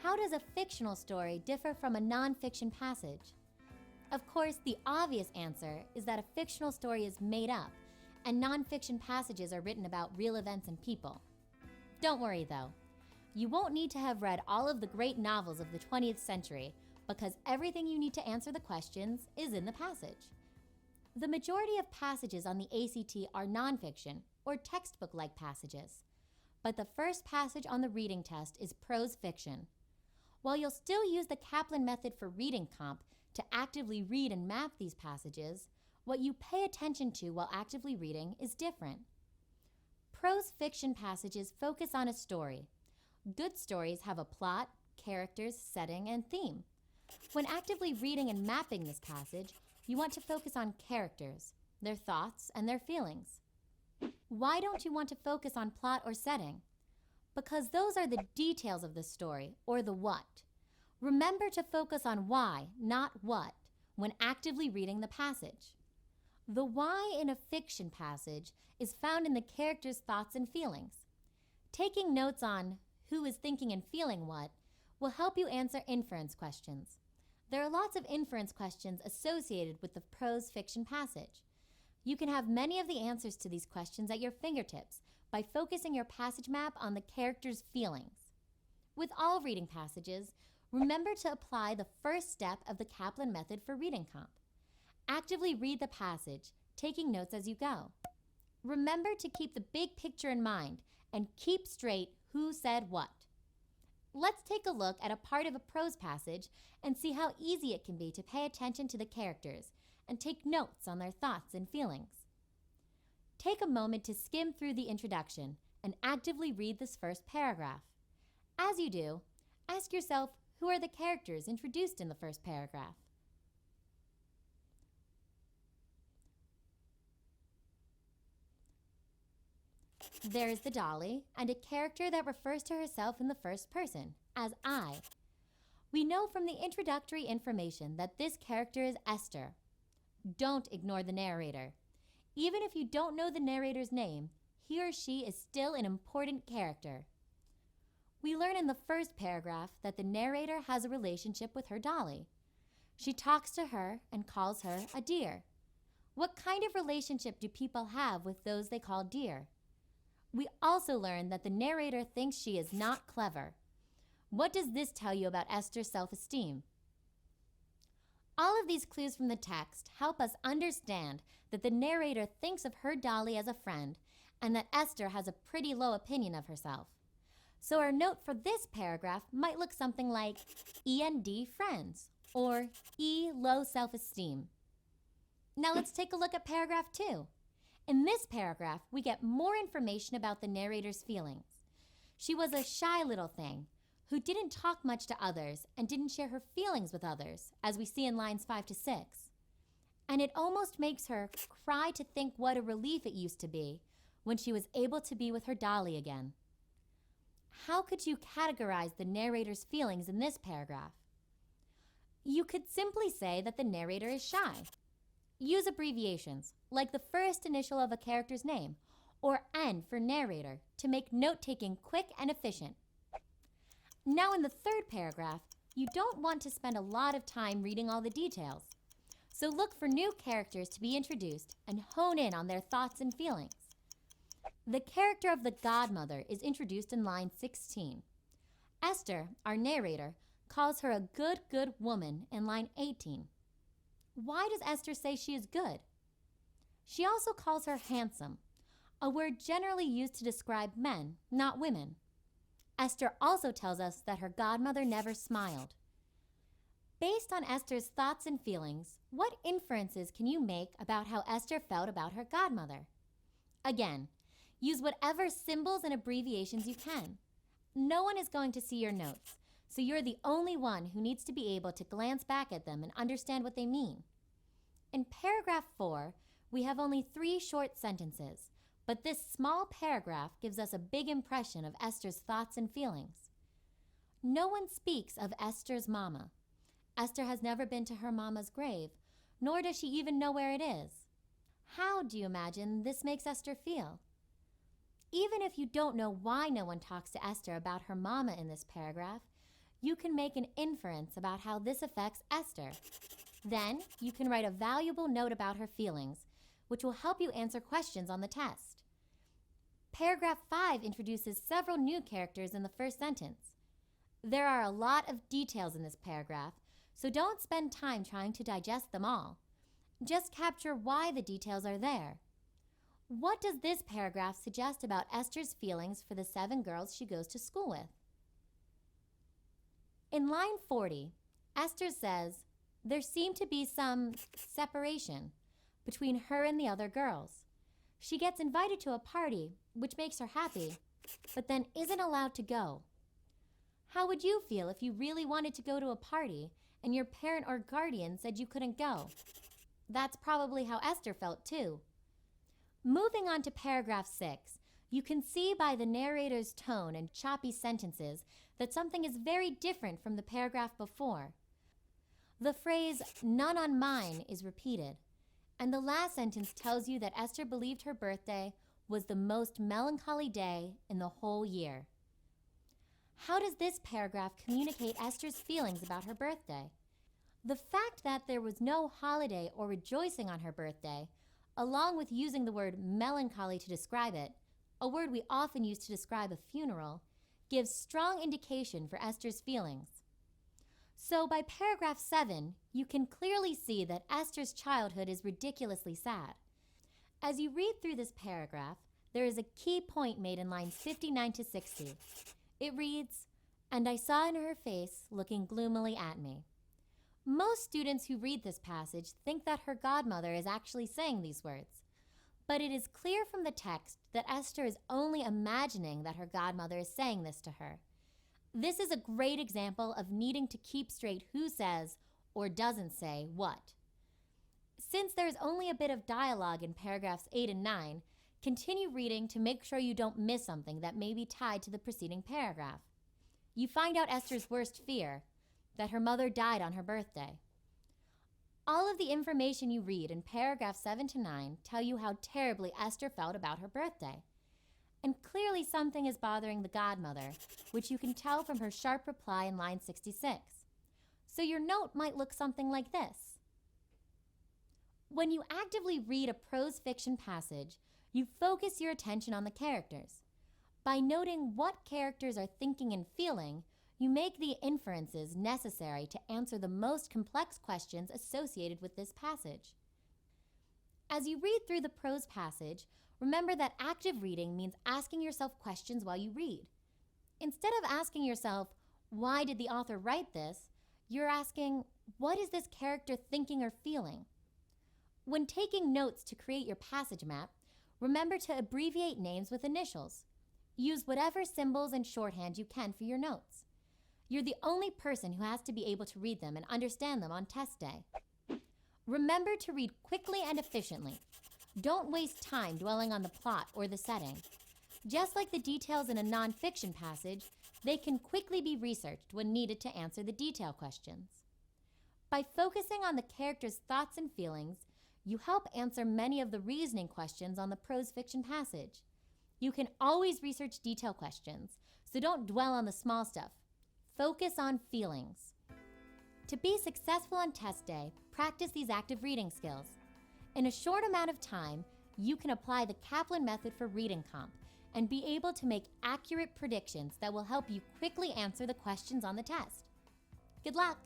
How does a fictional story differ from a nonfiction passage? Of course, the obvious answer is that a fictional story is made up, and nonfiction passages are written about real events and people. Don't worry though. You won't need to have read all of the great novels of the 20th century because everything you need to answer the questions is in the passage. The majority of passages on the ACT are nonfiction or textbook-like passages, but the first passage on the reading test is prose fiction. While you'll still use the Kaplan method for reading comp to actively read and map these passages, what you pay attention to while actively reading is different. Prose fiction passages focus on a story. Good stories have a plot, characters, setting, and theme. When actively reading and mapping this passage, you want to focus on characters, their thoughts, and their feelings. Why don't you want to focus on plot or setting? Because those are the details of the story, or the what. Remember to focus on why, not what, when actively reading the passage. The why in a fiction passage is found in the character's thoughts and feelings. Taking notes on who is thinking and feeling what will help you answer inference questions. There are lots of inference questions associated with the prose fiction passage. You can have many of the answers to these questions at your fingertips by focusing your passage map on the character's feelings. With all reading passages, remember to apply the first step of the Kaplan method for reading comp. Actively read the passage, taking notes as you go. Remember to keep the big picture in mind and keep straight who said what. Let's take a look at a part of a prose passage and see how easy it can be to pay attention to the characters and take notes on their thoughts and feelings. Take a moment to skim through the introduction and actively read this first paragraph. As you do, ask yourself, who are the characters introduced in the first paragraph? There is the dolly and a character that refers to herself in the first person, as I. We know from the introductory information that this character is Esther. Don't ignore the narrator. Even if you don't know the narrator's name, he or she is still an important character. We learn in the first paragraph that the narrator has a relationship with her dolly. She talks to her and calls her a dear. What kind of relationship do people have with those they call dear? We also learn that the narrator thinks she is not clever. What does this tell you about Esther's self-esteem? All of these clues from the text help us understand that the narrator thinks of her dolly as a friend and that Esther has a pretty low opinion of herself. So our note for this paragraph might look something like END friends or E low self-esteem. Now let's take a look at paragraph 2. In this paragraph, we get more information about the narrator's feelings. She was a shy little thing who didn't talk much to others and didn't share her feelings with others, as we see in lines 5 to 6. And it almost makes her cry to think what a relief it used to be when she was able to be with her dolly again. How could you categorize the narrator's feelings in this paragraph? You could simply say that the narrator is shy. Use abbreviations, like the first initial of a character's name, or N for narrator, to make note-taking quick and efficient. Now in the third paragraph, you don't want to spend a lot of time reading all the details. So look for new characters to be introduced and hone in on their thoughts and feelings. The character of the godmother is introduced in line 16. Esther, our narrator, calls her a good woman in line 18. Why does Esther say she is good? She also calls her handsome, a word generally used to describe men, not women. Esther also tells us that her godmother never smiled. Based on Esther's thoughts and feelings, what inferences can you make about how Esther felt about her godmother? Again, use whatever symbols and abbreviations you can. No one is going to see your notes, so you're the only one who needs to be able to glance back at them and understand what they mean. In paragraph 4, we have only 3 short sentences, but this small paragraph gives us a big impression of Esther's thoughts and feelings. No one speaks of Esther's mama. Esther has never been to her mama's grave, nor does she even know where it is. How do you imagine this makes Esther feel? Even if you don't know why no one talks to Esther about her mama in this paragraph, you can make an inference about how this affects Esther. Then, you can write a valuable note about her feelings, which will help you answer questions on the test. Paragraph 5 introduces several new characters in the first sentence. There are a lot of details in this paragraph, so don't spend time trying to digest them all. Just capture why the details are there. What does this paragraph suggest about Esther's feelings for the 7 girls she goes to school with? In line 40, Esther says, there seemed to be some separation between her and the other girls. She gets invited to a party, which makes her happy, but then isn't allowed to go. How would you feel if you really wanted to go to a party and your parent or guardian said you couldn't go? That's probably how Esther felt too. Moving on to paragraph 6, you can see by the narrator's tone and choppy sentences that something is very different from the paragraph before. The phrase, "none on mine," is repeated, and the last sentence tells you that Esther believed her birthday was the most melancholy day in the whole year. How does this paragraph communicate Esther's feelings about her birthday? The fact that there was no holiday or rejoicing on her birthday, along with using the word melancholy to describe it, a word we often use to describe a funeral, gives strong indication for Esther's feelings. So by paragraph 7, you can clearly see that Esther's childhood is ridiculously sad. As you read through this paragraph, there is a key point made in lines 59 to 60. It reads, "And I saw in her face looking gloomily at me." Most students who read this passage think that her godmother is actually saying these words, but it is clear from the text that Esther is only imagining that her godmother is saying this to her. This is a great example of needing to keep straight who says or doesn't say what. Since there's only a bit of dialogue in paragraphs 8 and 9, continue reading to make sure you don't miss something that may be tied to the preceding paragraph. You find out Esther's worst fear, that her mother died on her birthday. All of the information you read in paragraphs 7 to 9 tell you how terribly Esther felt about her birthday. And clearly something is bothering the godmother, which you can tell from her sharp reply in line 66. So your note might look something like this. When you actively read a prose fiction passage, you focus your attention on the characters. By noting what characters are thinking and feeling, you make the inferences necessary to answer the most complex questions associated with this passage. As you read through the prose passage, remember that active reading means asking yourself questions while you read. Instead of asking yourself, why did the author write this, you're asking, what is this character thinking or feeling? When taking notes to create your passage map, remember to abbreviate names with initials. Use whatever symbols and shorthand you can for your notes. You're the only person who has to be able to read them and understand them on test day. Remember to read quickly and efficiently. Don't waste time dwelling on the plot or the setting. Just like the details in a nonfiction passage, they can quickly be researched when needed to answer the detail questions. By focusing on the character's thoughts and feelings, you help answer many of the reasoning questions on the prose fiction passage. You can always research detail questions, so don't dwell on the small stuff. Focus on feelings. To be successful on test day, practice these active reading skills. In a short amount of time, you can apply the Kaplan method for reading comp and be able to make accurate predictions that will help you quickly answer the questions on the test. Good luck!